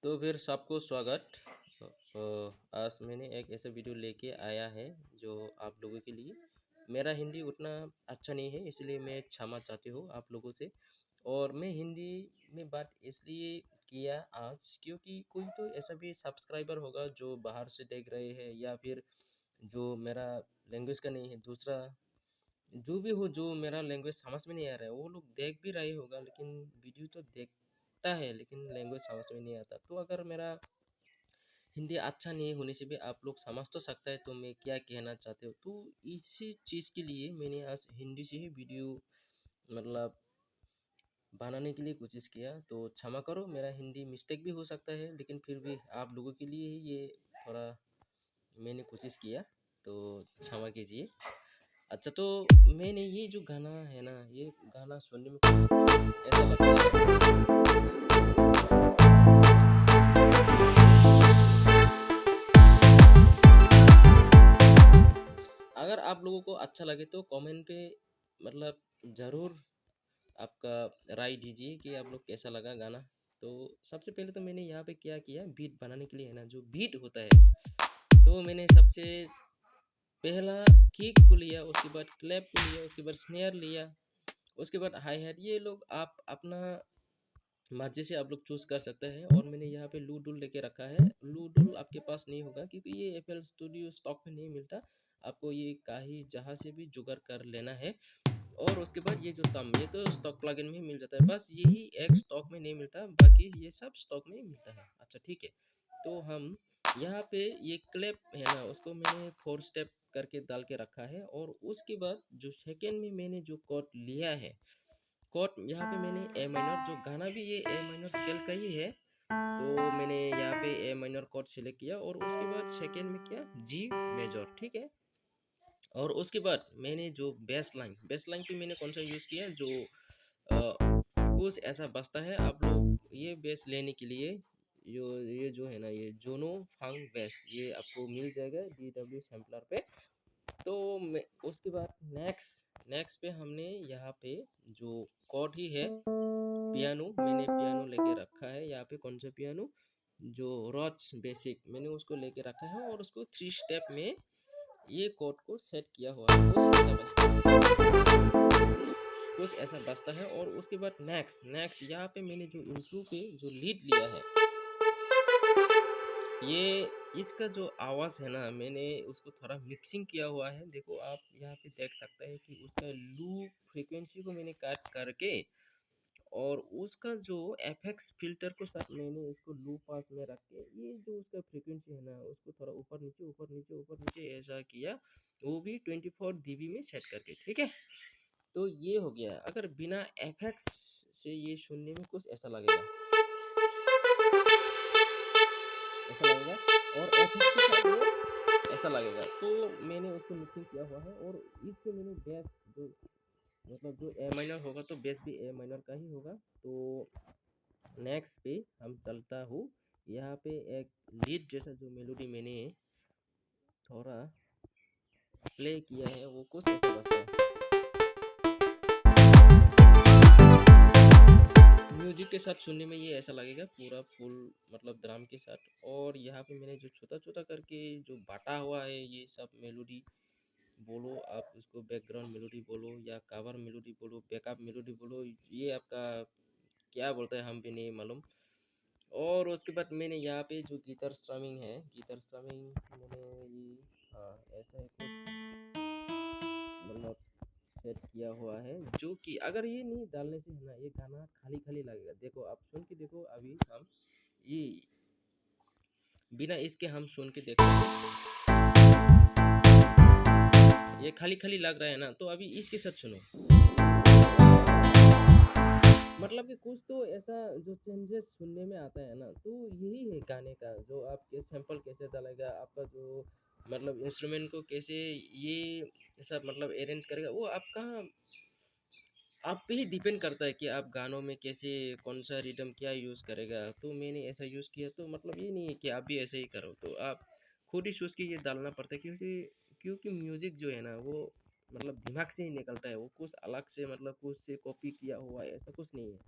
तो फिर सबको स्वागत। आज मैंने एक ऐसा वीडियो लेके आया है जो आप लोगों के लिए। मेरा हिंदी उतना अच्छा नहीं है, इसलिए मैं क्षमा चाहती हूँ आप लोगों से। और मैं हिंदी में बात इसलिए किया आज क्योंकि कोई तो ऐसा भी सब्सक्राइबर होगा जो बाहर से देख रहे हैं, या फिर जो मेरा लैंग्वेज का नहीं है, दूसरा जो भी हो, जो मेरा लैंग्वेज समझ में नहीं आ रहा है, वो लोग देख भी रहे होगा लेकिन वीडियो तो देखता है लेकिन लैंग्वेज समझ में नहीं आता। तो अगर मेरा हिंदी अच्छा नहीं होने से भी आप लोग समझ तो सकता है तो मैं क्या कहना चाहते हो। तो इसी चीज़ के लिए मैंने आज हिंदी से ही वीडियो मतलब बनाने के लिए कोशिश किया। तो क्षमा करो, मेरा हिंदी मिस्टेक भी हो सकता है लेकिन फिर भी आप लोगों के लिए ही ये थोड़ा मैंने कोशिश किया, तो क्षमा कीजिए। अच्छा, तो मैंने ये जो गाना है ना, ये गाना सुनने में कुछ ऐसा लगता है। अगर आप लोगों को अच्छा लगे तो कमेंट पे मतलब ज़रूर आपका राय दीजिए कि आप लोग कैसा लगा गाना। तो सबसे पहले तो मैंने यहाँ पे क्या किया, बीट बनाने के लिए है ना, जो बीट होता है, तो मैंने सबसे पहला किक को लिया, उसके बाद क्लैप को लिया, उसके बाद स्नेयर लिया, उसके बाद हाई हैट। ये लोग आप अपना मर्जी से आप लोग चूज कर सकते हैं। और मैंने यहाँ पे लू डुल लेके रखा है। लू डुल आपके पास नहीं होगा क्योंकि ये एफएल स्टूडियो स्टॉक में नहीं मिलता। आपको ये कहीं जहाँ से भी जुगाड़ कर लेना है। और उसके बाद ये जो तम, ये तो स्टॉक प्लगइन में मिल जाता है, बस यही एक स्टॉक में नहीं मिलता, बाकी ये सब स्टॉक में मिलता है। अच्छा ठीक है, तो हम यहाँ पे ये क्लैप है ना, उसको मैंने 4 स्टेप करके डाल के रखा है। और उसके बाद जो सेकेंड में मैंने जो कॉर्ड लिया है, कॉर्ड यहाँ पे मैंने ए माइनर, जो गाना भी ये ए माइनर स्केल का ही है, तो मैंने यहाँ पे ए माइनर कॉर्ड सिलेक्ट किया। और उसके बाद सेकेंड में क्या, जी मेजर, ठीक है। और उसके बाद मैंने जो बेस लाइन पे मैंने कौन सा यूज़ किया, जो कुछ ऐसा बजता है। आप लोग ये बेस लेने के लिए ये जो है ना, ये जोनो फंग बेस, ये आपको मिल जाएगा DW सैम्पलर पे। तो मैं उसके बाद नेक्स्ट पे हमने यहाँ पे जो कॉर्ड ही है, पियानो, मैंने पियानो लेके रखा है यहाँ पे। कौन सा पियानो, जो रॉच बेसिक, मैंने उसको लेके रखा है। और उसको 3 स्टेप में ये कॉर्ड को सेट किया हुआ है, कुछ ऐसा बजता है। और उसके बाद नेक्स्ट यहाँ पे मैंने जो इंट्रो पे जो लीड लिया है, ये इसका जो आवाज़ है ना, मैंने उसको थोड़ा मिक्सिंग किया हुआ है। देखो आप यहाँ पे देख सकते हैं कि उसका लूप फ्रीक्वेंसी को मैंने काट करके, और उसका जो एफएक्स फिल्टर को साथ मैंने इसको लो पास में रख के, ये जो उसका फ्रीक्वेंसी है ना, उसको थोड़ा ऊपर नीचे ऊपर नीचे ऊपर नीचे ऐसा किया, वो भी 24 dB में सेट करके, ठीक है। तो ये हो गया। अगर बिना एफएक्स से ये सुनने में कुछ ऐसा लगेगा, ऐसा लगेगा। और एफएक्स के साथ ये ऐसा लगेगा। तो मैंने उसको मिक्सिंग किया हुआ है। और इस पे मैंने बेस जो मतलब जो ए माइनर होगा तो बेस भी ए माइनर का ही होगा। तो नेक्स्ट पे हम चलता हूँ, यहाँ पे एक लीड जैसा जो मेलोडी मैंने थोड़ा प्ले किया है, वो कुछ ऐसा बजता है म्यूजिक के साथ। सुनने में ये ऐसा लगेगा पूरा फुल मतलब ड्रम के साथ। और यहाँ पे मैंने जो छोटा छोटा करके जो बांटा हुआ है, ये सब मेलोडी बोलो, आप इसको बैकग्राउंड मेलोडी बोलो या कवर मेलोडी बोलो, बैकअप मेलोडी बोलो, ये आपका क्या बोलते हैं हम भी नहीं मालूम। और उसके बाद मैंने यहाँ पे जो गिटार स्ट्रमिंग है, गिटार स्ट्रमिंग मैंने ये ऐसा ही कुछ मतलब सेट किया हुआ है, जो कि अगर ये नहीं डालने से है ना, ये गाना खाली खाली लगेगा। देखो आप सुन के देखो, अभी हम ये बिना इसके हम सुन के देखो, ये खाली खाली लग रहा है ना। तो अभी इसके साथ सुनो, मतलब कि कुछ तो ऐसा जो चेंजेस सुनने में आता है ना। तो यही है गाने का, जो आपके सैंपल कैसे डालेगा, आपका जो मतलब इंस्ट्रूमेंट को कैसे ये सब मतलब अरेंज करेगा, वो आपका आप पे ही डिपेंड करता है कि आप गानों में कैसे कौन सा रिदम क्या यूज़ करेगा। तो मैंने ऐसा यूज़ किया, तो मतलब ये नहीं है कि आप भी ऐसे ही करो। तो आप खुद ही सोच के ये डालना पड़ता है, क्योंकि क्योंकि म्यूज़िक जो है ना, वो मतलब दिमाग से ही निकलता है, वो कुछ अलग से मतलब कुछ से कॉपी किया हुआ है ऐसा कुछ नहीं है।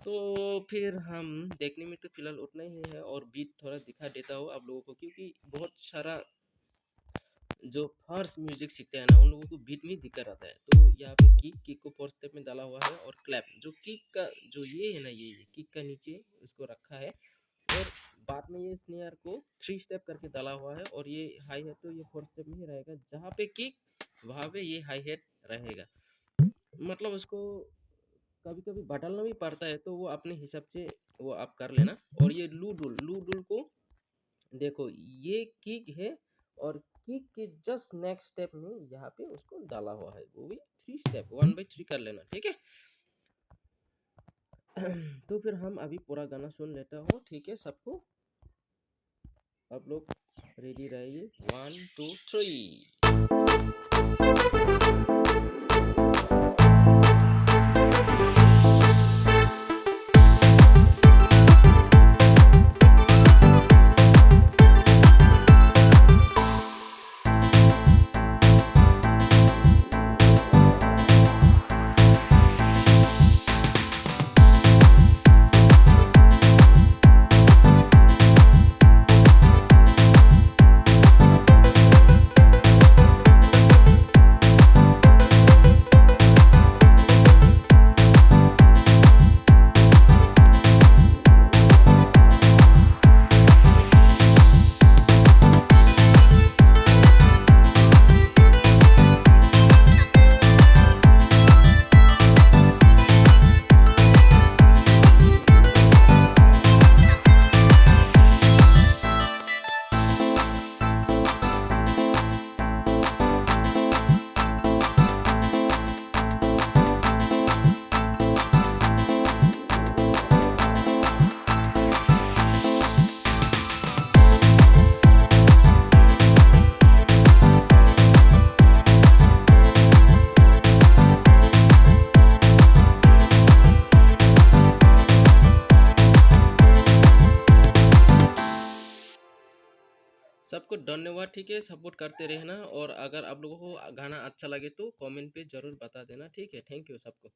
तो फिर हम देखने में तो फिलहाल उतना ही है, और बीट थोड़ा दिखा देता हूँ आप लोगों को, क्योंकि बहुत सारा जो फर्स्ट म्यूजिक सीखते हैं ना उन लोगों को बीट में दिक्कत आता है। तो यहाँ पे किक को फोर्थ स्टेप में डाला हुआ है, और क्लैप जो किक का जो ये है ना, ये किक का नीचे इसको रखा है, और बाद में ये स्नेयर को 3 स्टेप करके डाला हुआ है, और ये हाई हेड तो ये फोर्थ स्टेप में ही रहेगा, जहाँ पे किक वहाँ पे ये हाई हेड रहेगा। मतलब उसको कभी कभी बदलना भी पड़ता है, तो वो अपने हिसाब से वो आप कर लेना। और ये लू डुल को देखो, ये किक है, और किक के जस्ट नेक्स्ट स्टेप में यहाँ पे उसको डाला हुआ है, वो भी 3 स्टेप 1/3 कर लेना, ठीक है। तो फिर हम अभी पूरा गाना सुन लेता हूँ, ठीक है सबको। आप लोग रेडी रहिए, 1 2 3। सबको धन्यवाद, ठीक है, सपोर्ट करते रहना। और अगर आप लोगों को गाना अच्छा लगे तो कमेंट पे ज़रूर बता देना, ठीक है। थैंक यू सबको।